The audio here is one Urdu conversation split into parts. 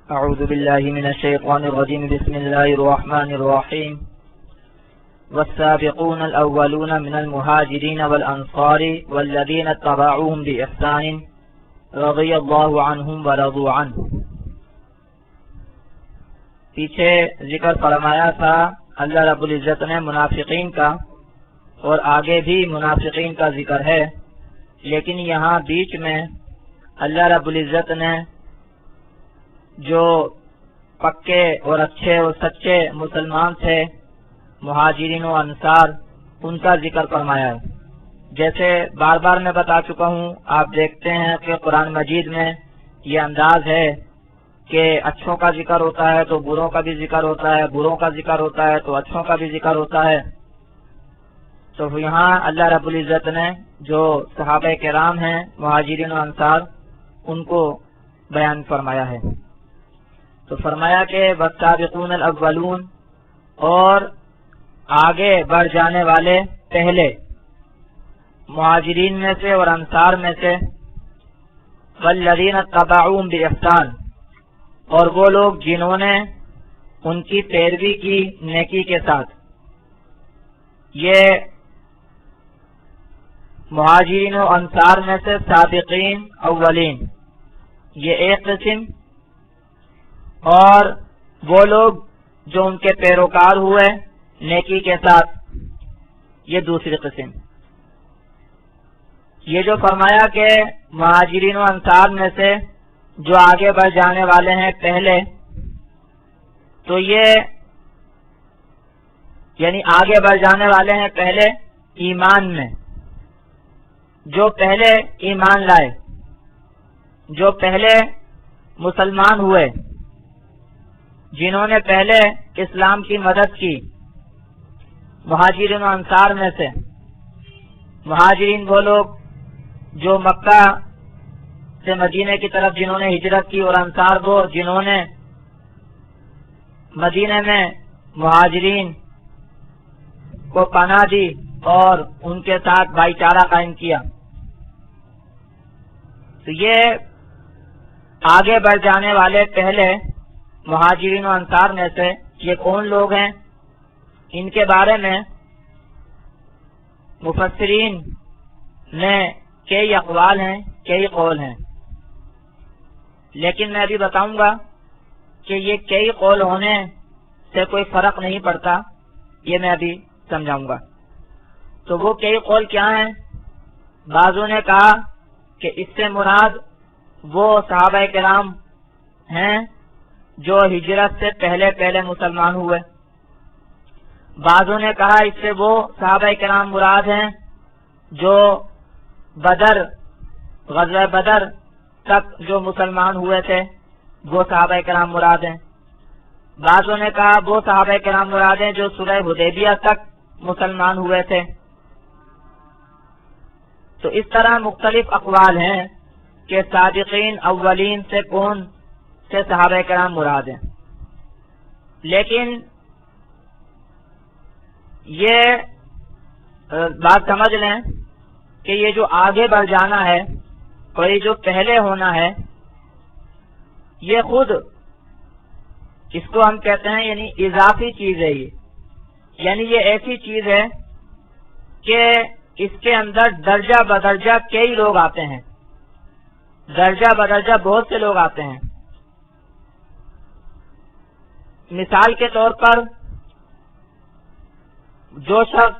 اعوذ باللہ من الشیطان الرجیم بسم اللہ الرحمن الرحیم والسابقون الاولون من المہاجرین والانصار والذین اتبعوهم بإحسان رضی اللہ عنہم ورضوا عنہ۔ پیچھے ذکر فرمایا تھا اللہ رب العزت نے منافقین کا، اور آگے بھی منافقین کا ذکر ہے، لیکن یہاں بیچ میں اللہ رب العزت نے جو پکے اور اچھے اور سچے مسلمان تھے، مہاجرین و انصار، ان کا ذکر فرمایا ہے۔ جیسے بار بار میں بتا چکا ہوں، آپ دیکھتے ہیں کہ قرآن مجید میں یہ انداز ہے کہ اچھوں کا ذکر ہوتا ہے تو بروں کا بھی ذکر ہوتا ہے، بروں کا ذکر ہوتا ہے تو اچھوں کا بھی ذکر ہوتا ہے۔ تو یہاں اللہ رب العزت نے جو صحابہ کرام ہیں، مہاجرین و انصار، ان کو بیان فرمایا ہے۔ تو فرمایا کہ والسابقون الاولون، اور آگے بڑھ جانے والے پہلے مہاجرین میں سے اور انصار میں سے، والذین اتبعوهم بإحسان، اور وہ لوگ جنہوں نے ان کی پیروی کی نیکی کے ساتھ۔ یہ مہاجرین و انصار میں سے سابقین اولین، یہ ایک قسم، اور وہ لوگ جو ان کے پیروکار ہوئے نیکی کے ساتھ، یہ دوسری قسم۔ یہ جو فرمایا کہ مہاجرین و انصار میں سے جو آگے بڑھ جانے والے ہیں پہلے، تو یہ یعنی آگے بڑھ جانے والے ہیں پہلے ایمان میں، جو پہلے ایمان لائے، جو پہلے مسلمان ہوئے، جنہوں نے پہلے اسلام کی مدد کی۔ مہاجرین و انصار میں سے مہاجرین وہ لوگ جو مکہ سے مدینے کی طرف جنہوں نے ہجرت کی، اور انصار وہ جنہوں نے مدینے میں مہاجرین کو پناہ دی اور ان کے ساتھ بھائی چارہ قائم کیا۔ تو یہ آگے بڑھ جانے والے پہلے مہاجرین و انصار میں سے یہ کون لوگ ہیں، ان کے بارے میں مفسرین نے کئی اقوال ہیں، کئی قول ہیں، لیکن میں ابھی بتاؤں گا کہ یہ کئی قول ہونے سے کوئی فرق نہیں پڑتا، یہ میں ابھی سمجھاؤں گا۔ تو وہ کئی قول کیا ہیں؟ بعضوں نے کہا کہ اس سے مراد وہ صحابہ کرام ہیں جو ہجرت سے پہلے مسلمان ہوئے۔ بعضوں نے کہا اس سے وہ صحابہ کرام مراد ہیں جو غزوہ بدر تک جو مسلمان ہوئے تھے، وہ صحابہ کرام مراد ہیں۔ بعضوں نے کہا وہ صحابہ کرام مراد ہیں جو صلح حدیبیہ تک مسلمان ہوئے تھے۔ تو اس طرح مختلف اقوال ہیں کہ سابقین اولین سے کون سے صحابہ کرام مراد ہیں، لیکن یہ بات سمجھ لیں کہ یہ جو آگے بڑھ جانا ہے اور یہ جو پہلے ہونا ہے، یہ خود اس کو ہم کہتے ہیں یعنی اضافی چیز ہے۔ یہ یعنی یہ ایسی چیز ہے کہ اس کے اندر درجہ بدرجہ کئی لوگ آتے ہیں، درجہ بدرجہ بہت سے لوگ آتے ہیں۔ مثال کے طور پر جو شخص،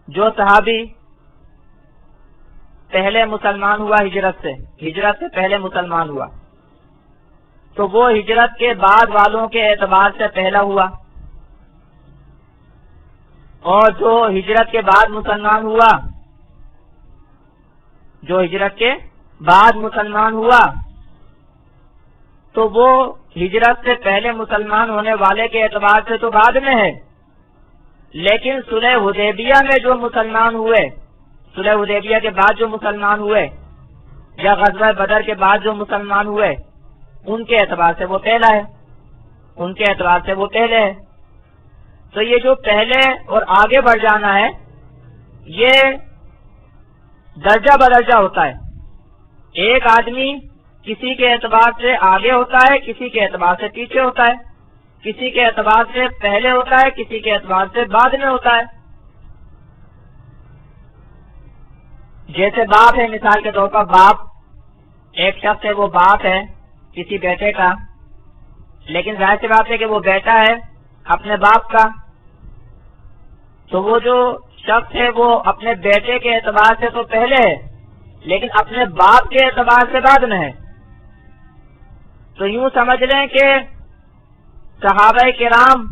جو صحابی پہلے مسلمان ہوا ہجرت سے پہلے مسلمان ہوا، تو وہ ہجرت کے بعد والوں کے اعتبار سے پہلا ہوا، اور جو ہجرت کے بعد مسلمان ہوا، جو ہجرت کے بعد مسلمان ہوا، تو وہ ہجرت سے پہلے مسلمان ہونے والے کے اعتبار سے تو بعد میں ہے، لیکن صلح حدیبیہ میں جو مسلمان ہوئے، صلح حدیبیہ کے بعد جو مسلمان ہوئے، یا غزوہ بدر کے بعد جو مسلمان ہوئے، ان کے اعتبار سے وہ پہلا ہے، ان کے اعتبار سے وہ پہلے ہے۔ تو یہ جو پہلے اور آگے بڑھ جانا ہے، یہ درجہ بدرجہ ہوتا ہے۔ ایک آدمی کسی کے اعتبار سے آگے ہوتا ہے، کسی کے اعتبار سے پیچھے ہوتا ہے، کسی کے اعتبار سے پہلے ہوتا ہے، کسی کے اعتبار سے بعد میں ہوتا ہے۔ جیسے باپ ہے، مثال کے طور پر باپ، ایک شخص ہے وہ باپ ہے کسی بیٹے کا، لیکن ظاہر سی بات ہے کہ وہ بیٹا ہے اپنے باپ کا، تو وہ جو شخص ہے وہ اپنے بیٹے کے اعتبار سے تو پہلے ہے لیکن اپنے باپ کے اعتبار سے بعد میں ہے۔ تو یوں سمجھ لیں کہ صحابہ کرام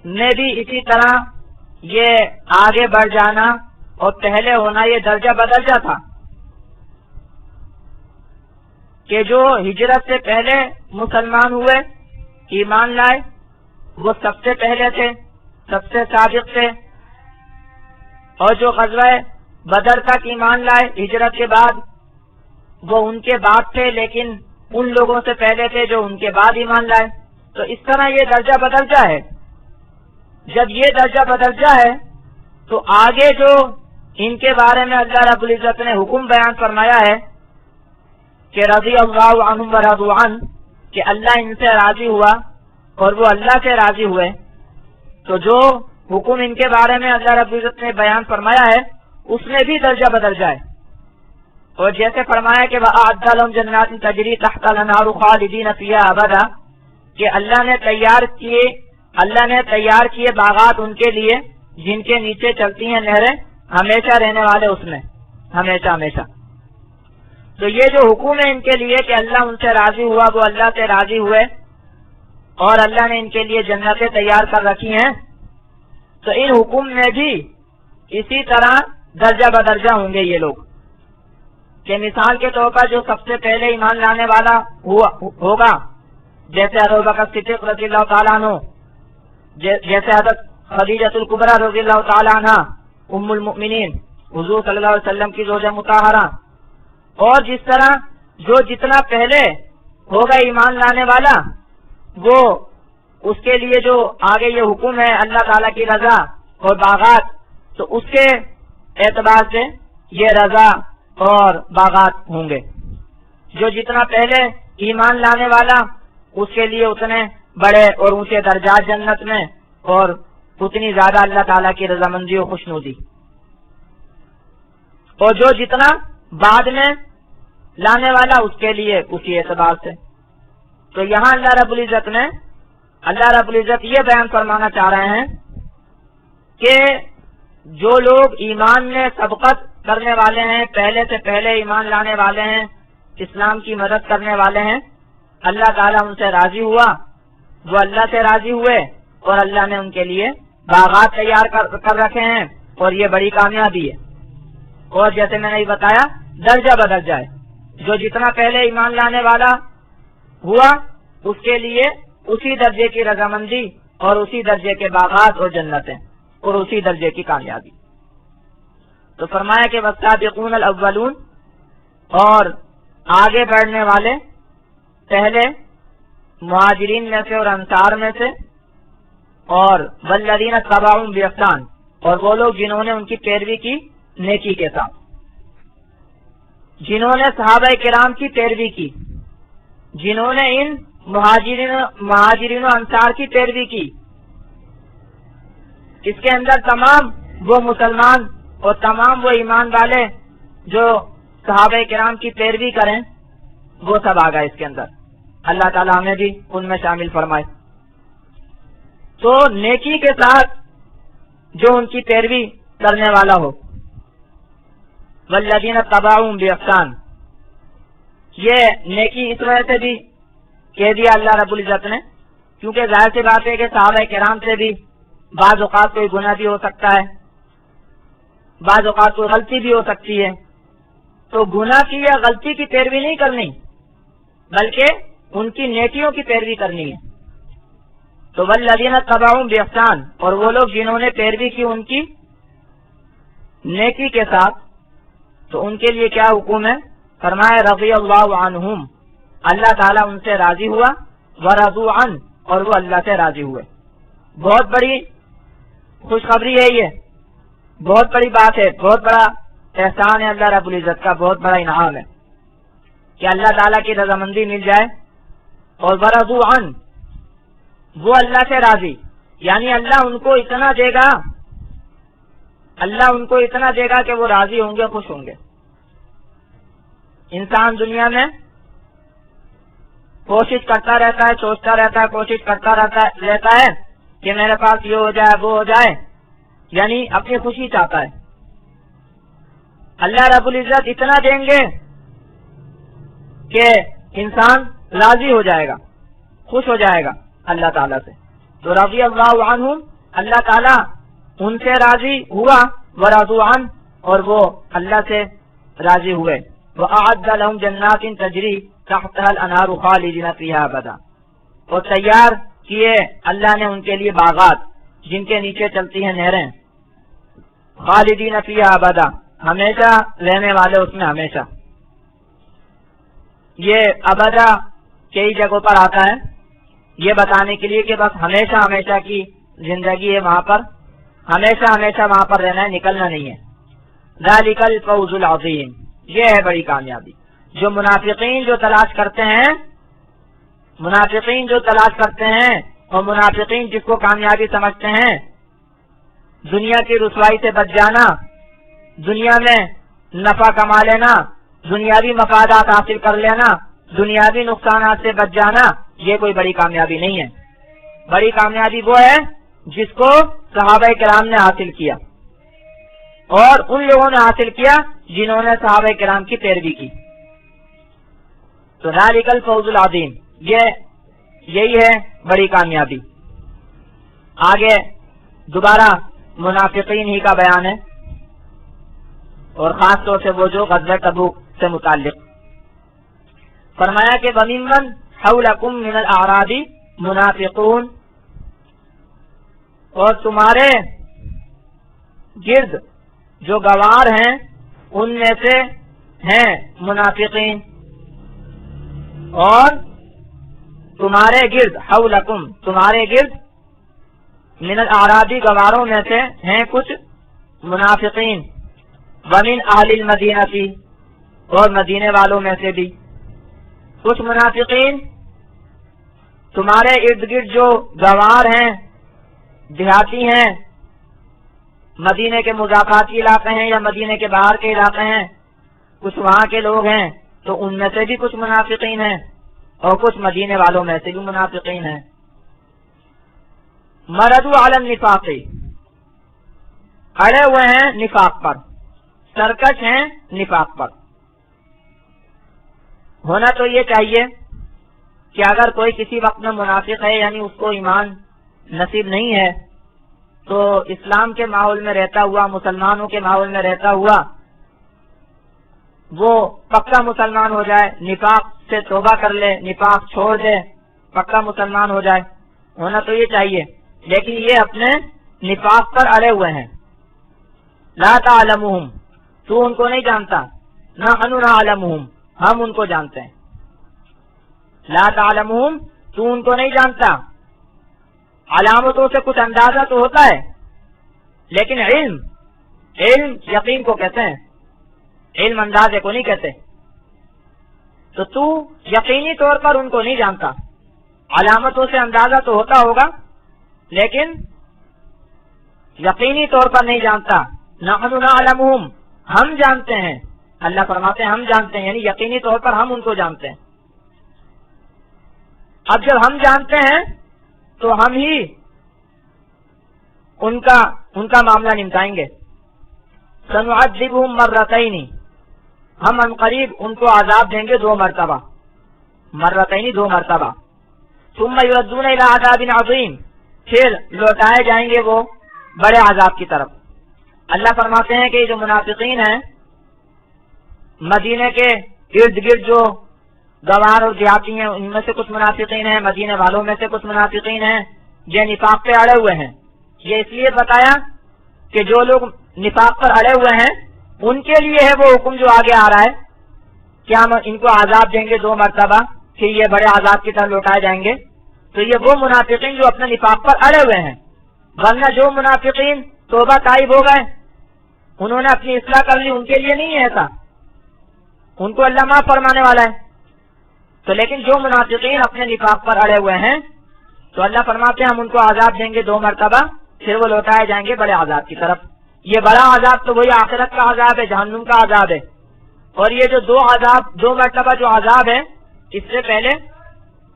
نے بھی اسی طرح یہ آگے بڑھ جانا اور پہلے ہونا یہ درجہ بدرجہ تھا، کہ جو ہجرت سے پہلے مسلمان ہوئے، ایمان لائے، وہ سب سے پہلے تھے، سب سے سابق تھے، اور جو غزوہ بدر تک ایمان لائے ہجرت کے بعد وہ ان کے بعد تھے لیکن ان لوگوں سے پہلے تھے جو ان کے بعد ایمان لائے۔ تو اس طرح یہ درجہ بدرجہ ہے۔ جب یہ درجہ بدرجہ ہے تو آگے جو ان کے بارے میں اللہ رب العزت نے حکم بیان فرمایا ہے کہ رضی اللہ عنہم ورضوا عنہ، کہ اللہ ان سے راضی ہوا اور وہ اللہ سے راضی ہوئے، تو جو حکم ان کے بارے میں اللہ رب العزت نے بیان فرمایا ہے اس میں بھی درجہ بدرجہ ہے۔ اور جیسے فرمایا کہ وَأَعَدَّ لَهُمْ جَنَّاتٍ تَجْرِي تَحْتَهَا الْأَنْهَارُ خَالِدِينَ فِيهَا أَبَدًا، کہ اللہ نے تیار کیے باغات ان کے لیے جن کے نیچے چلتی ہیں نہریں، ہمیشہ رہنے والے اس میں، ہمیشہ ہمیشہ۔ تو یہ جو حکم ہے ان کے لیے کہ اللہ ان سے راضی ہوا، وہ اللہ سے راضی ہوئے اور اللہ نے ان کے لیے جنتیں تیار کر رکھی ہیں، تو ان حکم میں بھی اسی طرح درجہ بدرجہ ہوں گے یہ لوگ، کہ مثال کے طور پر جو سب سے پہلے ایمان لانے والا ہوگا جیسے ابو بکر صدیق رضی اللہ تعالیٰ عنہ، جیسے حضرت خدیجۃ الکبریٰ رضی اللہ تعالیٰ عنہ ام المؤمنین حضور صلی اللہ علیہ وسلم کی زوجہ مطہرہ، اور جس طرح جو جتنا پہلے ہوگا ایمان لانے والا وہ اس کے لیے جو آگے یہ حکم ہے اللہ تعالیٰ کی رضا اور باغات، تو اس کے اعتبار سے یہ رضا اور باغات ہوں گے۔ جو جتنا پہلے ایمان لانے والا اس کے لیے اتنے بڑے اور اونچے درجات جنت میں اور اتنی زیادہ اللہ تعالیٰ کی رضامندی و خوشنودی، اور جو جتنا بعد میں لانے والا اس کے لیے اسی اعتبار سے۔ تو یہاں اللہ رب العزت یہ بیان فرمانا چاہ رہے ہیں کہ جو لوگ ایمان میں سبقت کرنے والے ہیں، پہلے سے پہلے ایمان لانے والے ہیں، اسلام کی مدد کرنے والے ہیں، اللہ تعالیٰ ان سے راضی ہوا، وہ اللہ سے راضی ہوئے اور اللہ نے ان کے لیے باغات تیار کر رکھے ہیں، اور یہ بڑی کامیابی ہے۔ اور جیسے میں نے بتایا درجہ بدرجہ ہے، جو جتنا پہلے ایمان لانے والا ہوا اس کے لیے اسی درجے کی رضامندی اور اسی درجے کے باغات اور جنتیں اور اسی درجے کی کامیابی۔ تو فرمایا کہ والسابقون الاولون، اور آگے بڑھنے والے پہلے مہاجرین میں سے اور انصار میں سے، اور والذین اتبعوہم بإحسان، اور وہ لوگ جنہوں نے ان کی پیروی کی نیکی کے ساتھ، جنہوں نے صحابہ کرام کی پیروی کی، جنہوں نے ان مہاجرین و انصار کی پیروی کی، اس کے اندر تمام وہ مسلمان اور تمام وہ ایمان والے جو صحابہ کرام کی پیروی کریں وہ سب آ گئے اس کے اندر۔ اللہ تعالیٰ ہمیں بھی ان میں شامل فرمائے۔ تو نیکی کے ساتھ جو ان کی پیروی کرنے والا ہو، والذین اتبعوہم بإحسان، یہ نیکی اس وجہ سے بھی کہہ دیا اللہ رب العزت نے کیونکہ ظاہر سی بات ہے کہ صحابہ کرام سے بھی بعض اوقات کوئی گناہ بھی ہو سکتا ہے، بعض اوقات کوئی غلطی بھی ہو سکتی ہے، تو گناہ کی یا غلطی کی پیروی نہیں کرنی بلکہ ان کی نیکیوں کی پیروی کرنی ہے۔ تو والذین اتبعوہم بإحسان، اور وہ لوگ جنہوں نے پیروی کی ان کی نیکی کے ساتھ، تو ان کے لیے کیا حکم ہے؟ فرمایا رضی اللہ عنہم، اللہ تعالیٰ ان سے راضی ہوا، ورضوا عنہ، اور وہ اللہ سے راضی ہوئے۔ بہت بڑی خوشخبری ہے، یہ بہت بڑی بات ہے، بہت بڑا احسان ہے اللہ رب العزت کا، بہت بڑا انعام ہے کہ اللہ تعالیٰ کی رضامندی مل جائے، اور ورضوا عنہ، وہ اللہ سے راضی، یعنی اللہ ان کو اتنا دے گا، اللہ ان کو اتنا دے گا کہ وہ راضی ہوں گے، خوش ہوں گے۔ انسان دنیا میں کوشش کرتا رہتا ہے، سوچتا رہتا ہے، کوشش کرتا رہتا ہے کہ میرے پاس یہ ہو جائے، وہ ہو جائے، یعنی اپنی خوشی چاہتا ہے۔ اللہ رب العزت اتنا دیں گے کہ انسان راضی ہو جائے گا، خوش ہو جائے گا اللہ تعالیٰ سے۔ تو رضی اللہ عنہم، اللہ تعالیٰ ان سے راضی ہوا، ورضوا عنہ، اور وہ اللہ سے راضی ہوئے۔ وَأَعَدَّ لَهُمْ جَنَّاتٍ تَجْرِي تَحْتَهَا الْأَنْهَارُ خَالِدِينَ فِيهَا أَبَدًا، اور تیار کیے اللہ نے ان کے لیے باغات جن کے نیچے چلتی ہیں نہریں، خالدین فیہا ابدا، ہمیشہ رہنے والے اس میں ہمیشہ۔ یہ ابدا کئی جگہوں پر آتا ہے یہ بتانے کے لیے کہ بس ہمیشہ ہمیشہ کی زندگی ہے وہاں پر، ہمیشہ ہمیشہ وہاں پر رہنا ہے، نکلنا نہیں ہے۔ ذالک الفوز العظیم، یہ ہے بڑی کامیابی۔ جو منافقین جو تلاش کرتے ہیں، منافقین جو تلاش کرتے ہیں، اور منافقین جس کو کامیابی سمجھتے ہیں، دنیا کی رسوائی سے بچ جانا، دنیا میں نفع کما لینا، دنیاوی مفادات حاصل کر لینا، دنیاوی نقصانات سے بچ جانا، یہ کوئی بڑی کامیابی نہیں ہے۔ بڑی کامیابی وہ ہے جس کو صحابہ کرام نے حاصل کیا، اور ان لوگوں نے حاصل کیا جنہوں نے صحابہ کرام کی پیروی کی۔ تو ذالک الفوز العظیم، یہی ہے بڑی کامیابی۔ آگے دوبارہ منافقین ہی کا بیان ہے، اور خاص طور سے وہ جو غزوہ تبوک سے متعلق فرمایا کہ وَمِمَّنْ حَوْلَكُمْ مِنَ الْأَعْرَابِ مُنَافِقُونَ، اور تمہارے گرد جو گوار ہیں ان میں سے ہیں منافقین، اور تمہارے گرد حولکم، تمہارے گرد من الاعرابی گواروں میں سے ہیں کچھ منافقین، ومن اہل المدینہ کی، اور مدینے والوں میں سے بھی کچھ منافقین تمہارے ارد گرد جو گوار ہیں، دیہاتی ہیں، مدینے کے مضافاتی علاقے ہیں یا مدینے کے باہر کے علاقے ہیں، کچھ وہاں کے لوگ ہیں، تو ان میں سے بھی کچھ منافقین ہیں، اور کچھ مدینے والوں میں سے بھی منافقین ہیں۔ مردوا علی النفاق، اڑے ہوئے ہیں نفاق پر، سرکش ہیں نفاق پر۔ ہونا تو یہ چاہیے کہ اگر کوئی کسی وقت میں منافق ہے، یعنی اس کو ایمان نصیب نہیں ہے، تو اسلام کے ماحول میں رہتا ہوا، مسلمانوں کے ماحول میں رہتا ہوا، وہ پکا مسلمان ہو جائے، نفاق سے توبہ کر لے، نفاق چھوڑ دے، پکا مسلمان ہو جائے، ہونا تو یہ چاہیے۔ لیکن یہ اپنے نفاق پر اڑے ہوئے ہیں۔ لا تعلمہم، تو ان کو نہیں جانتا، نحن نعلمہم، ہم ان کو جانتے ہیں۔ لا تعلمہم، تو ان کو نہیں جانتا، علامتوں سے کچھ اندازہ تو ہوتا ہے، لیکن علم یقین کو کہتے ہیں، علم اندازے کو نہیں کہتے۔ تو یقینی طور پر ان کو نہیں جانتا، علامتوں سے اندازہ تو ہوتا ہوگا لیکن یقینی طور پر نہیں جانتا۔ نحن نعلمہم، ہم جانتے ہیں، اللہ فرماتے ہیں ہم جانتے ہیں، یعنی یقینی طور پر ہم ان کو جانتے ہیں۔ اب جب ہم جانتے ہیں تو ہم ہی ان کا معاملہ نمٹائیں گے۔ سنعذبہم مرتین، ہم عنقریب ان کو عذاب دیں گے 2 مرتبہ، مرتین 2 مرتبہ۔ ثم یردون الی عذاب عظیم، پھر لوٹائے جائیں گے وہ بڑے عذاب کی طرف۔ اللہ فرماتے ہیں کہ یہ جو منافقین ہیں، مدینے کے ارد گرد جو گوار اور دیہاتی ہیں ان میں سے کچھ منافقین ہیں، مدینے والوں میں سے کچھ منافقین ہیں، یہ نفاق پہ اڑے ہوئے ہیں۔ یہ اس لیے بتایا کہ جو لوگ نفاق پر اڑے ہوئے ہیں ان کے لیے ہے وہ حکم جو آگے آ رہا ہے کہ ہم ان کو عذاب دیں گے 2 مرتبہ، پھر یہ بڑے عذاب کی طرف لوٹائے جائیں گے۔ تو یہ وہ منافقین جو اپنے نفاق پر اڑے ہوئے ہیں، ورنہ جو منافقین توبہ تائب ہو گئے، انہوں نے اپنی اصلاح کر لی، ان کے لیے نہیں ہے ایسا، ان کو اللہ معاف فرمانے والا ہے۔ تو لیکن جو منافقین اپنے نفاق پر اڑے ہوئے ہیں تو اللہ فرماتے ہیں ہم ان کو عذاب دیں گے 2 مرتبہ، پھر وہ لوٹائے جائیں گے بڑے عذاب کی طرف۔ یہ بڑا عذاب تو وہی آخرت کا عذاب ہے، جہنم کا عذاب ہے، اور یہ جو 2 مرتبہ جو عذاب ہے اس سے پہلے،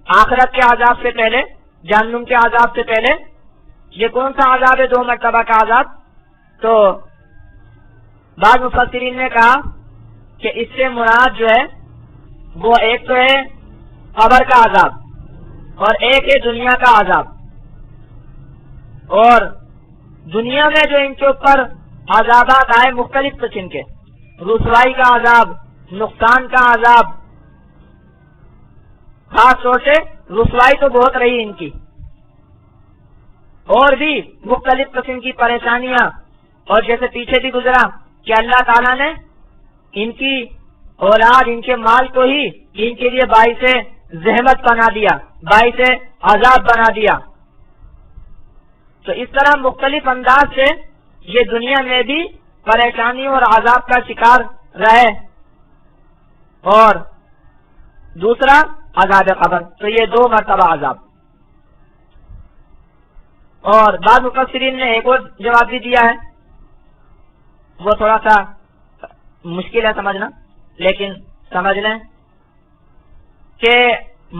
آخرت کے عذاب سے پہلے، جہنم کے عذاب سے پہلے، یہ کون سا عذاب ہے 2 مرتبہ کا عذاب؟ تو بعض مفسرین نے کہا کہ اس سے مراد جو ہے وہ ایک تو ہے قبر کا عذاب اور ایک ہے دنیا کا عذاب۔ اور دنیا میں جو ان کے اوپر عذابات آئے مختلف قسم کے، رسوائی کا عذاب، نقصان کا عذاب، خاص طور سے رسوائی تو بہت رہی ان کی، اور بھی مختلف قسم کی پریشانیاں، اور جیسے پیچھے بھی گزرا کہ اللہ تعالیٰ نے ان کی اولاد، ان کے مال کو ہی ان کے لیے باعث زحمت بنا دیا، باعث عذاب بنا دیا۔ تو اس طرح مختلف انداز سے یہ دنیا میں بھی پریشانی اور عذاب کا شکار رہے۔ اور دوسرا عذاب قبر، تو یہ 2 مرتبہ عذاب۔ اور بعض مفسرین نے ایک اور جواب بھی دیا ہے، وہ تھوڑا سا مشکل ہے سمجھنا، لیکن سمجھ لیں کہ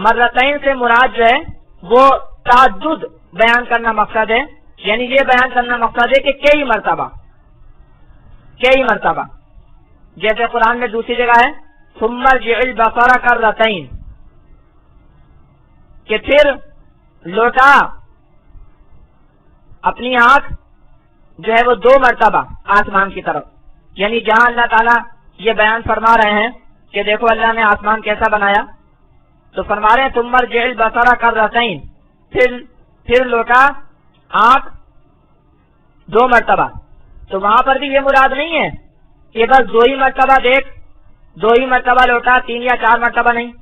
مرتين سے مراد جو ہے وہ تعدد بیان کرنا مقصد ہے، یعنی یہ بیان کرنا مقصد ہے کہ کئی مرتبہ، جیسے قرآن میں دوسری جگہ ہے ثم ارجع البصر كرتين، کہ پھر لوٹا اپنی آنکھ جو ہے وہ 2 مرتبہ آسمان کی طرف، یعنی جہاں اللہ تعالیٰ یہ بیان فرما رہے ہیں کہ دیکھو اللہ نے آسمان کیسا بنایا، تو فرما رہے ہیں ثم ارجع البصر كرتين، پھر لوٹا آنکھ 2 مرتبہ۔ تو وہاں پر بھی یہ مراد نہیں ہے کہ بس 2 ہی مرتبہ دیکھ، 2 ہی مرتبہ لوٹا، 3 یا 4 مرتبہ نہیں،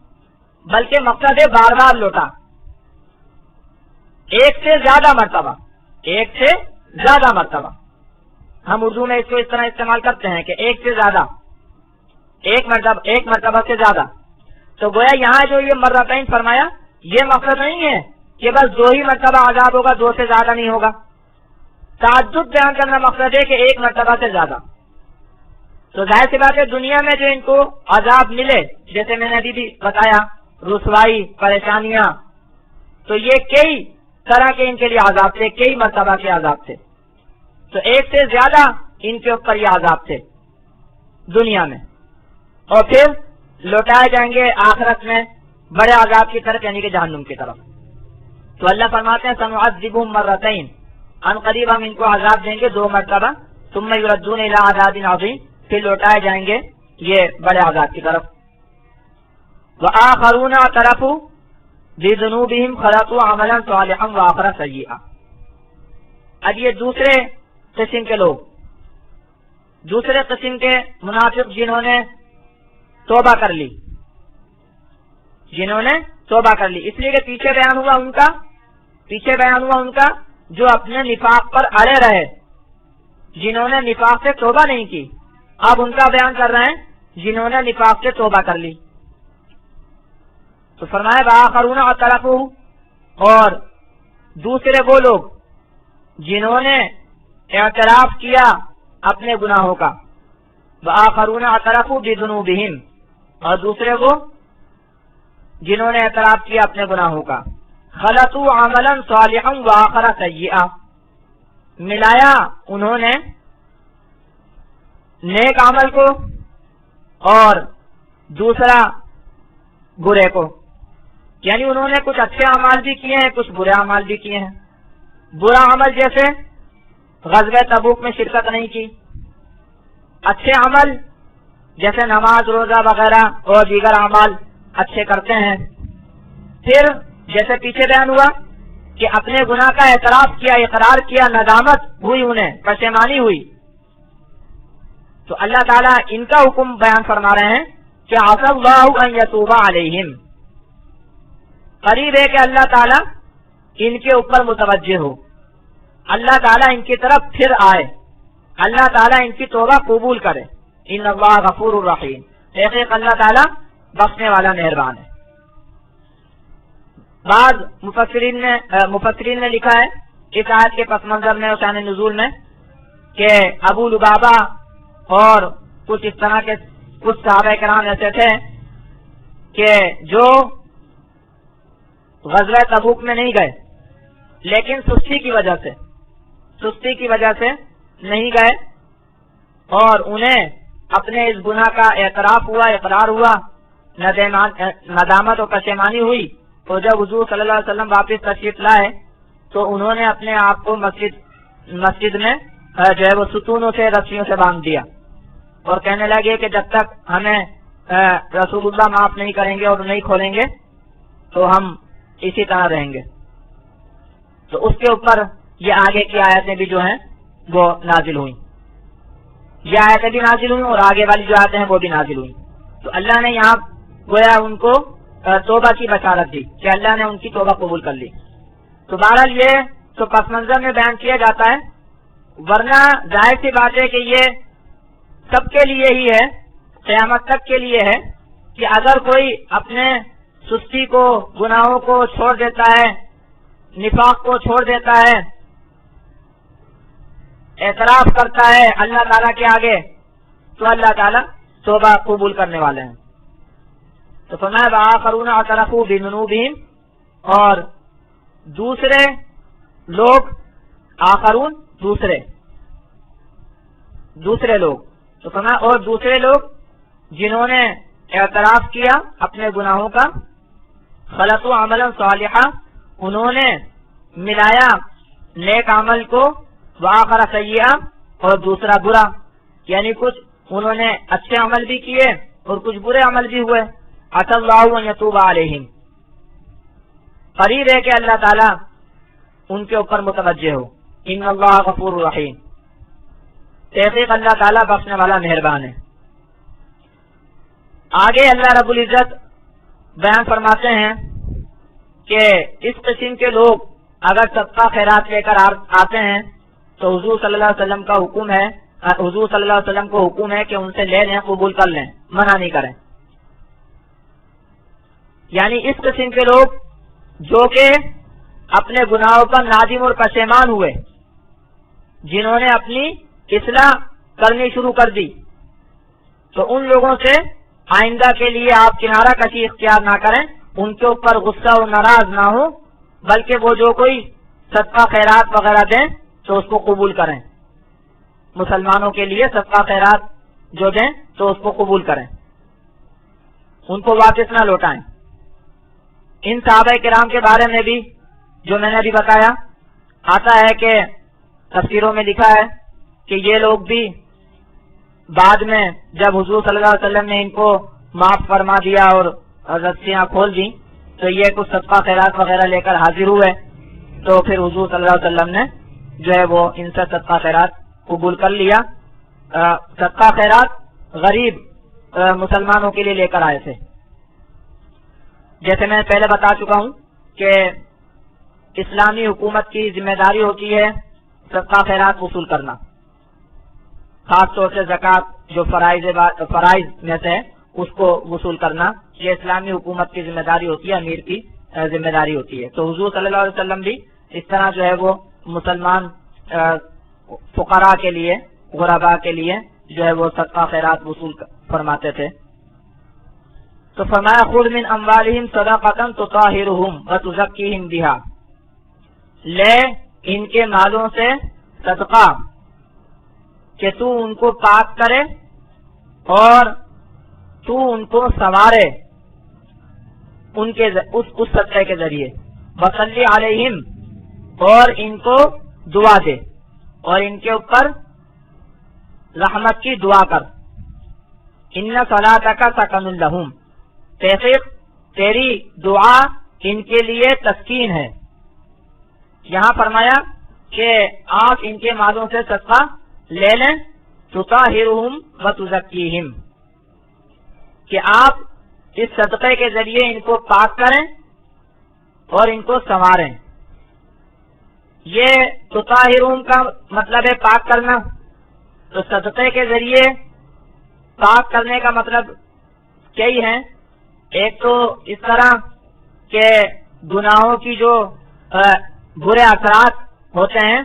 بلکہ مقصد ہے بار بار لوٹا، 1 سے زیادہ مرتبہ۔ ہم اردو میں اس کو اس طرح استعمال کرتے ہیں کہ 1 سے زیادہ، 1 مرتبہ سے زیادہ۔ تو گویا یہاں جو یہ مرتين فرمایا، یہ مقصد نہیں ہے کہ بس 2 ہی مرتبہ عذاب ہوگا، 2 سے زیادہ نہیں ہوگا۔ تعدد بیان کرنا مقصد ہے کہ 1 مرتبہ سے زیادہ۔ تو ظاہر سی بات ہے دنیا میں جو ان کو عذاب ملے، جیسے میں نے ابھی بھی بتایا، رسوائی، پریشانیاں، تو یہ کئی طرح کے ان کے لیے عذاب تھے، کئی مرتبہ کے عذاب تھے۔ تو 1 سے زیادہ ان کے اوپر یہ عذاب تھے دنیا میں، اور پھر لوٹائے جائیں گے آخرت میں بڑے عذاب کی طرف، یعنی کہ جہنم کی طرف۔ تو اللہ فرماتے ہیں سنعذبهم مرتين، ان قریب ہم ان کو عذاب دیں گے 2 مرتبہ، ثم يردون الى عذاب عظیم، پھر لوٹائے جائیں گے یہ بڑے عذاب کی طرف۔ وآخرون اعترفوا بذنوبهم خلطوا عملا صالحا وآخر سيئا۔ اب یہ دوسرے قسم کے لوگ، دوسرے قسم کے منافق جنہوں نے توبہ کر لی، اس لیے کہ پیچھے بیان ہوا ان کا جو اپنے نفاق پر اڑے رہے، جنہوں نے نفاق سے توبہ نہیں کی، اب ان کا بیان کر رہے ہیں جنہوں نے نفاق سے توبہ کر لی۔ تو فرمایا وآخرون اعترفوا، اور دوسرے وہ لوگ جنہوں نے اعتراف کیا اپنے گناہوں کا، وآخرون اعترفوا بذنوبهم، اور دوسرے وہ جنہوں نے اعتراف کیا اپنے گناہوں کا، خلطوا عملا صالحا وآخر سیئا، ملایا انہوں نے نیک عمل کو اور دوسرا برے کو، یعنی انہوں نے کچھ اچھے اعمال بھی کیے ہیں، کچھ برے اعمال بھی کیے ہیں۔ برا عمل جیسے غزوہ تبوک میں شرکت نہیں کی، اچھے عمل جیسے نماز، روزہ وغیرہ اور دیگر اعمال اچھے کرتے ہیں۔ پھر جیسے پیچھے بیان ہوا کہ اپنے گناہ کا اعتراف کیا، اقرار کیا، ندامت ہوئی، انہیں پشیمانی ہوئی، تو اللہ تعالیٰ ان کا حکم بیان فرما رہے ہیں کہ عسى الله ان يتوب عليهم، قریب ہے کہ اللہ تعالیٰ ان کے اوپر متوجہ ہو، اللہ تعالیٰ ان کی طرف پھر آئے، اللہ تعالیٰ ان کی توبہ قبول کرے۔ ان اللہ غفور الرحیم، ایک اللہ تعالیٰ بخشنے والا مہربان ہے۔ بعض مفسرین نے لکھا ہے اس آیت کے پس منظر میں اور شان نزول میں کہ ابو لبابہ اور کچھ اس طرح کے کچھ صحابہ کرام ایسے تھے کہ جو غزوہ تبوک میں نہیں گئے، لیکن سستی کی وجہ سے نہیں گئے، اور انہیں اپنے اس گناہ کا اعتراف ہوا، اقرار ہوا، ندامت اور پشیمانی ہوئی، تو جب حضور صلی اللہ علیہ وسلم واپس تشریف لائے تو انہوں نے اپنے آپ کو مسجد میں جو ہے وہ ستونوں سے، رسیوں سے باندھ دیا، اور کہنے لگے کہ جب تک ہمیں رسول اللہ معاف نہیں کریں گے اور نہیں کھولیں گے تو ہم اسی طرح رہیں گے۔ تو اس کے اوپر یہ آگے کی آیتیں بھی جو ہیں وہ نازل ہوئیں، یہ آیتیں بھی نازل ہوئیں اور آگے والی جو آیتیں ہیں وہ بھی نازل ہوئیں۔ تو اللہ نے یہاں گویا ان کو توبہ کی بشارت دی کہ اللہ نے ان کی توبہ قبول کر لی۔ تو بہرحال یہ تو پس منظر میں بیان کیا جاتا ہے، ورنہ ظاہر سی بات ہے کہ یہ سب کے لیے ہی ہے، قیامت تک کے لیے ہے کہ اگر کوئی اپنے سستی کو، گناہوں کو چھوڑ دیتا ہے، نفاق کو چھوڑ دیتا ہے، اعتراف کرتا ہے اللہ تعالیٰ کے آگے، تو اللہ تعالیٰ توبہ قبول کرنے والے ہیں۔ تو فرمایا وآخرون اعترفوا بذنوبہم، اور دوسرے لوگ، آخرون دوسرے لوگ، تو فرمایا اور دوسرے لوگ جنہوں نے اعتراف کیا اپنے گناہوں کا، خلقوا عملا صالحا، انہوں نے ملایا نیک عمل کو، وآخر سیئا، اور دوسرا برا، یعنی کچھ انہوں نے اچھے عمل بھی کیے اور کچھ برے عمل بھی ہوئے۔ عسى الله ان يتوب عليهم، قریب ہے کہ اللہ تعالیٰ ان کے اوپر متوجہ ہو۔ ان اللہ غفور رحیم، تحقیق اللہ تعالیٰ بخشنے والا مہربان ہے۔ آگے اللہ رب العزت بیان فرماتے ہیں کہ اس قسم کے لوگ اگر صدقہ خیرات لے کر آتے ہیں تو حضور صلی اللہ علیہ وسلم کا حکم ہے، حضور صلی اللہ علیہ وسلم کو حکم ہے کہ ان سے لے لیں، قبول کر لیں، منع نہیں کریں۔ یعنی اس قسم کے لوگ جو کہ اپنے گناہوں پر نادم اور پشیمان ہوئے، جنہوں نے اپنی اصلاح کرنی شروع کر دی، تو ان لوگوں سے آئندہ کے لیے آپ کنارہ کشی اختیار نہ کریں، ان کے اوپر غصہ اور ناراض نہ ہو، بلکہ وہ جو کوئی صدقہ خیرات وغیرہ دیں تو اس کو قبول کریں، مسلمانوں کے لیے صدقہ خیرات جو دیں تو اس کو قبول کریں، ان کو واپس نہ لوٹائیں۔ ان صحابہ کرام کے بارے میں بھی جو میں نے ابھی بتایا آتا ہے کہ تفسیروں میں لکھا ہے کہ یہ لوگ بھی بعد میں جب حضور صلی اللہ علیہ وسلم نے ان کو معاف فرما دیا اور رسیاں کھول دی تو یہ کچھ صدقہ خیرات وغیرہ لے کر حاضر ہوئے، تو پھر حضور صلی اللہ علیہ وسلم نے جو ہے وہ ان سے صدقہ خیرات قبول کر لیا۔ صدقہ خیرات غریب مسلمانوں کے لیے لے کر آئے تھے۔ جیسے میں پہلے بتا چکا ہوں کہ اسلامی حکومت کی ذمہ داری ہوتی ہے صدقہ خیرات وصول کرنا، خاص طور سے زکوٰۃ جو فرائض میں سے ہے اس کو وصول کرنا، یہ اسلامی حکومت کی ذمہ داری ہوتی ہے، امیر کی ذمہ داری ہوتی ہے۔ تو حضور صلی اللہ علیہ وسلم بھی اس طرح جو ہے وہ مسلمان فقراء کے لیے، غرباء کے لیے جو ہے وہ صدقہ خیرات وصول فرماتے تھے۔ تو فرمایا خذ من اموالہم صدقۃ تطہرہم وتزکیہم بہا، لے ان کے مالوں سے صدقہ کہ تو ان کو پاک کرے اور تو ان کو سنوارے ان کے اس صدقے کے ذریعے، وصلی علیہم، اور ان کو دعا دے اور ان کے اوپر رحمت کی دعا کر، ان صلاتک سکن لہم، تحقیق تیری دعا ان کے لیے تسکین ہے۔ یہاں فرمایا کہ آپ ان کے مالوں سے صدقہ لے لیں، تطہرہم وتزکیہم، کہ آپ اس صدقے کے ذریعے ان کو پاک کریں اور ان کو سنواریں۔ یہ تطہرہم کا مطلب ہے پاک کرنا، تو صدقے کے ذریعے پاک کرنے کا مطلب کئی ہے۔ ایک تو اس طرح کہ گناہوں کی جو برے اثرات ہوتے ہیں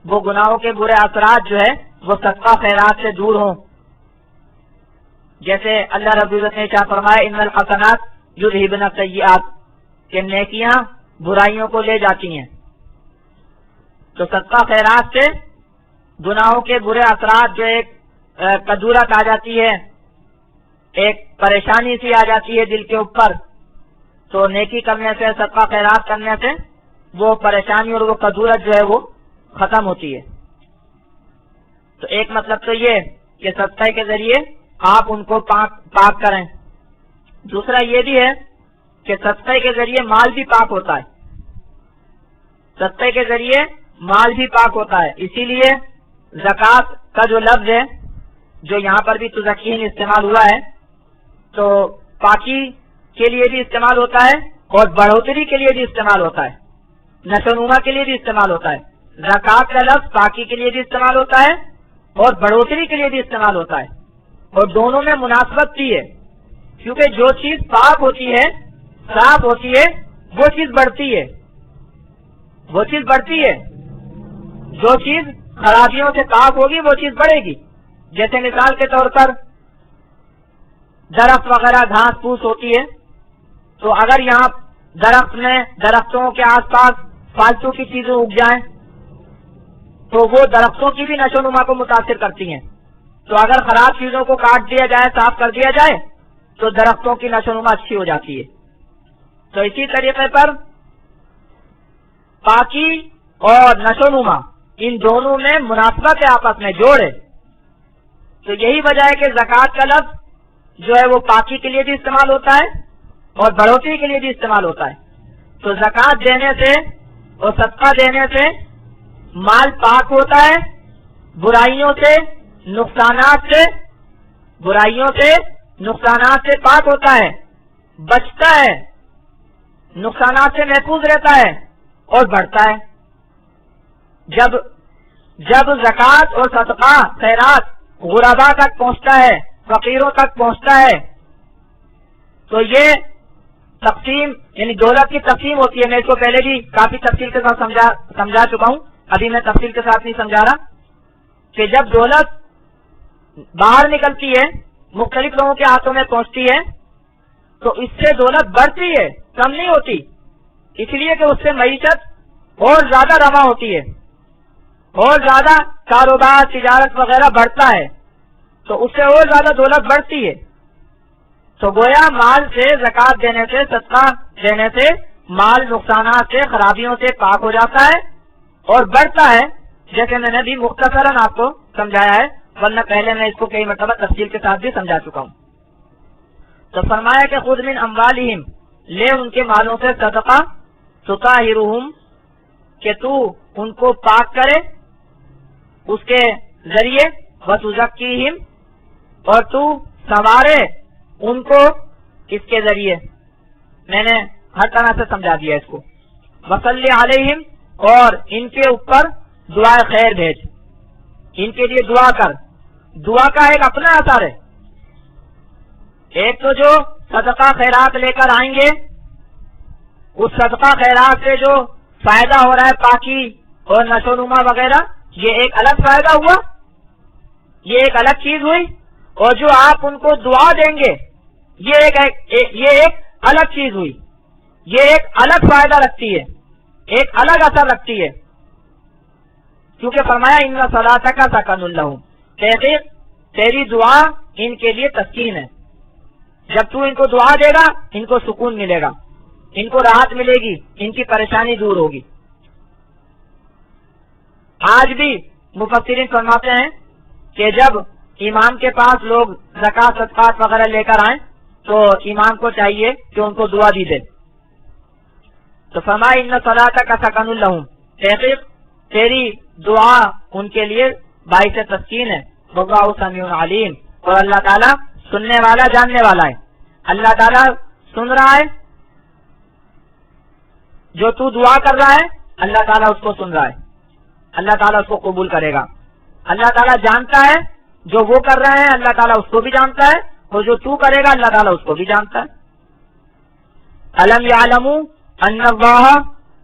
وہ گناہوں کے برے اثرات جو ہے وہ صدقہ خیرات سے دور ہوں. جیسے اللہ رب العزت نے ارشاد فرمایا ان الحسنات یذہبن السیئات کہ نیکیاں برائیوں کو لے جاتی ہیں. تو صدقہ خیرات سے گناہوں کے برے اثرات جو ایک کدورت آ جاتی ہے, ایک پریشانی سی آ جاتی ہے دل کے اوپر, تو نیکی کرنے سے صدقہ خیرات کرنے سے وہ پریشانی اور وہ کدورت جو ہے وہ ختم ہوتی ہے. تو ایک مطلب تو یہ کہ صدقہ کے ذریعے آپ ان کو پاک کریں. دوسرا یہ بھی ہے کہ صدقہ کے ذریعے مال بھی پاک ہوتا ہے. صدقہ کے ذریعے مال بھی پاک ہوتا ہے. اسی لیے زکوٰۃ کا جو لفظ ہے جو یہاں پر بھی تزکین استعمال ہوا ہے تو پاکی کے لیے بھی استعمال ہوتا ہے اور بڑھوتری کے لیے بھی استعمال ہوتا ہے, نشو و نما کے لیے بھی استعمال ہوتا ہے. زکوٰۃ کا لفظ پاکی کے لیے بھی استعمال ہوتا ہے اور بڑھوتری کے لیے بھی استعمال ہوتا ہے, اور دونوں میں مناسبت بھی ہے, کیونکہ جو چیز پاک ہوتی ہے, صاف ہوتی ہے, وہ چیز بڑھتی ہے, وہ چیز بڑھتی ہے. جو چیز خرابیوں سے پاک ہوگی وہ چیز بڑھے گی. جیسے مثال کے طور پر درخت وغیرہ گھاس پھوس ہوتی ہے, تو اگر یہاں درختوں کے آس پاس فالتو کی چیزیں اگ جائیں تو وہ درختوں کی بھی نشو و نما کو متاثر کرتی ہیں. تو اگر خراب چیزوں کو کاٹ دیا جائے, صاف کر دیا جائے, تو درختوں کی نشو و نما اچھی ہو جاتی ہے. تو اسی طریقے پر پاکی اور نشو و نما ان دونوں میں مناسبت ہے, آپس میں جوڑ ہے. تو یہی وجہ ہے کہ زکوٰۃ کا لفظ جو ہے وہ پاکی کے لیے بھی استعمال ہوتا ہے اور بڑھوتری کے لیے بھی استعمال ہوتا ہے. تو زکوٰۃ دینے سے اور صدقہ دینے سے مال پاک ہوتا ہے, برائیوں سے نقصانات سے پاک ہوتا ہے, بچتا ہے, نقصانات سے محفوظ رہتا ہے اور بڑھتا ہے. جب زکوٰۃ اور صدقہ خیرات غربا تک پہنچتا ہے, فقیروں تک پہنچتا ہے, تو یہ تقسیم یعنی دولت کی تقسیم ہوتی ہے. میں اس کو پہلے بھی کافی تفصیل کے ساتھ سمجھا چکا ہوں, ابھی میں تفصیل کے ساتھ نہیں سمجھا رہا کہ جب دولت باہر نکلتی ہے, مختلف لوگوں کے ہاتھوں میں پہنچتی ہے, تو اس سے دولت بڑھتی ہے, کم نہیں ہوتی. اس لیے کہ اس سے معیشت اور زیادہ رواں ہوتی ہے اور زیادہ کاروبار تجارت وغیرہ بڑھتا ہے, تو اس سے اور زیادہ دولت بڑھتی ہے. تو گویا مال سے, زکوٰۃ دینے سے, صدقہ دینے سے مال نقصانات سے, خرابیوں سے پاک ہو جاتا ہے اور بڑھتا ہے, جیسے میں نے بھی مختصراً آپ کو سمجھایا ہے, ورنہ پہلے میں اس کو کئی مرتبہ تفصیل کے ساتھ بھی سمجھا چکا ہوں. تو فرمایا کہ خذ من اموالہم, لے ان کے مالوں سے صدقہ, تطہرہم کہ تو ان کو پاک کرے اس کے ذریعے, وتزکیہم اور تو سنوارے ان کو اس کے ذریعے. میں نے ہر طرح سے سمجھا دیا اس کو. وصلی علیہم اور ان کے اوپر دعا خیر بھیج, ان کے لیے دعا کر. دعا کا ایک اپنا اثر ہے. ایک تو جو صدقہ خیرات لے کر آئیں گے, اس صدقہ خیرات سے جو فائدہ ہو رہا ہے پاکی اور نشو و نما وغیرہ, یہ ایک الگ فائدہ ہوا, یہ ایک الگ چیز ہوئی. اور جو آپ ان کو دعا دیں گے یہ ایک الگ چیز ہوئی, یہ ایک الگ فائدہ رکھتی ہے, ایک الگ اثر رکھتی ہے. کیونکہ فرمایا ان صلاتک سکن لہم, تحقیق تیری دعا ان کے لیے تسکین ہے. جب تو ان کو دعا دے گا ان کو سکون ملے گا, ان کو راحت ملے گی, ان کی پریشانی دور ہوگی. آج بھی مفسرین فرماتے ہیں کہ جب امام کے پاس لوگ زکوٰۃ صدقات وغیرہ لے کر آئیں تو امام کو چاہیے کہ ان کو دعا دی دے. تو فرمایا ان صلاتک سکن لہم, تحقیق تیری دعا ان کے لیے باعث تسکین ہے. واللہ سمیع علیم, اور اللہ تعالیٰ سننے والا جاننے والا ہے. اللہ تعالیٰ سن رہا ہے, جو تو دعا کر رہا ہے اللہ تعالیٰ اس کو سن رہا ہے, اللہ تعالیٰ اس کو قبول کرے گا. اللہ تعالیٰ جانتا ہے جو وہ کر رہے ہیں, اللہ تعالیٰ اس کو بھی جانتا ہے, اور جو تو کرے گا اللہ تعالیٰ اس کو بھی جانتا ہے. الم یعلموا ان اللہ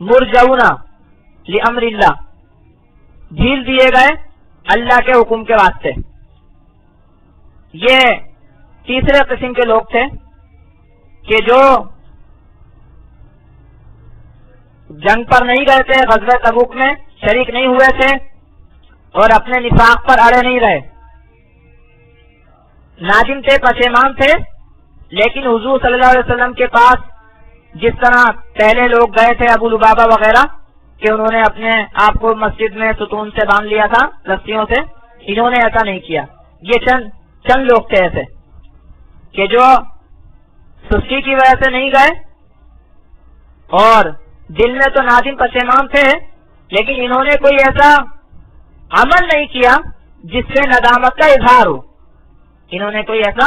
مرجونا لامر اللہ، ڈھیل دیے گئے اللہ کے حکم کے واسطے. یہ تیسرے قسم کے لوگ تھے کہ جو جنگ پر نہیں گئے تھے، غزوہ تبوک میں شریک نہیں ہوئے تھے اور اپنے نفاق پر اڑے نہیں رہے، نادم تھے، پشیمان تھے، لیکن حضور صلی اللہ علیہ وسلم کے پاس جس طرح پہلے لوگ گئے تھے ابو لبابہ وغیرہ کہ انہوں نے اپنے آپ کو مسجد میں ستون سے باندھ لیا تھا، رسیوں سے، انہوں نے ایسا نہیں کیا. یہ چند لوگ تھے ایسے کہ جو سستی کی وجہ سے نہیں گئے اور دل میں تو نادم پشیمان تھے، لیکن انہوں نے کوئی ایسا عمل نہیں کیا جس سے ندامت کا اظہار ہو. انہوں نے کوئی ایسا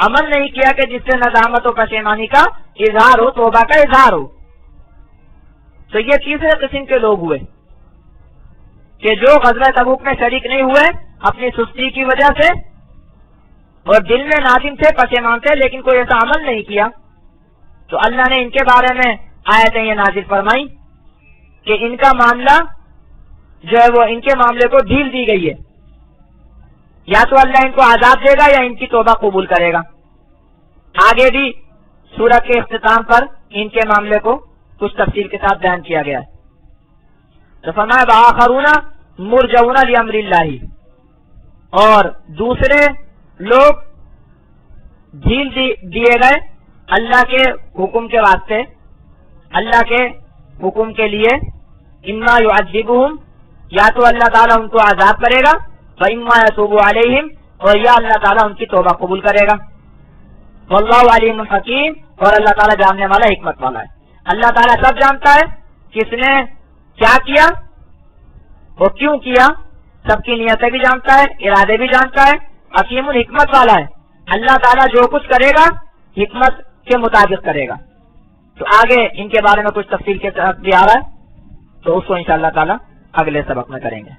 عمل نہیں کیا کہ جس سے ندامت و پشیمانی کا اظہار ہو، توبہ کا اظہار ہو. تو یہ تیسرے قسم کے لوگ ہوئے کہ جو غزوہ تبوک میں شریک نہیں ہوئے اپنی سستی کی وجہ سے اور دل میں نادم تھے، پشیمان تھے، لیکن کوئی ایسا عمل نہیں کیا. تو اللہ نے ان کے بارے میں آیتیں یہ نازل فرمائی کہ ان کا معاملہ جو ہے وہ ان کے معاملے کو ڈھیل دی گئی ہے، یا تو اللہ ان کو عذاب دے گا یا ان کی توبہ قبول کرے گا. آگے بھی سورۃ کے اختتام پر ان کے معاملے کو کچھ تفصیل کے ساتھ بیان کیا گیا ہے. تو فرمایا وآخرون مرجون لامر اللہ، اور دوسرے لوگ ڈھیل دیے گئے اللہ کے حکم کے واسطے، اللہ کے حکم کے لیے. اما یعذبہم، یا تو اللہ تعالیٰ ان کو عذاب کرے گا، وَإِمَّا يَتُوبُ عَلَيْهِمْ، اور یا اللہ تعالیٰ ان کی توبہ قبول کرے گا. واللہ علیم حکیم، اور اللہ تعالیٰ جاننے والا، حکمت والا ہے. اللہ تعالیٰ سب جانتا ہے کس نے کیا کیا اور کیوں کیا، سب کی نیتیں بھی جانتا ہے، ارادے بھی جانتا ہے. حکیم حکمت والا ہے. اللہ تعالیٰ جو کچھ کرے گا حکمت کے مطابق کرے گا. تو آگے ان کے بارے میں کچھ تفصیل کے ساتھ بھی آ رہا ہے، تو اس کو انشاءاللہ تعالیٰ اگلے سبق میں کریں گے.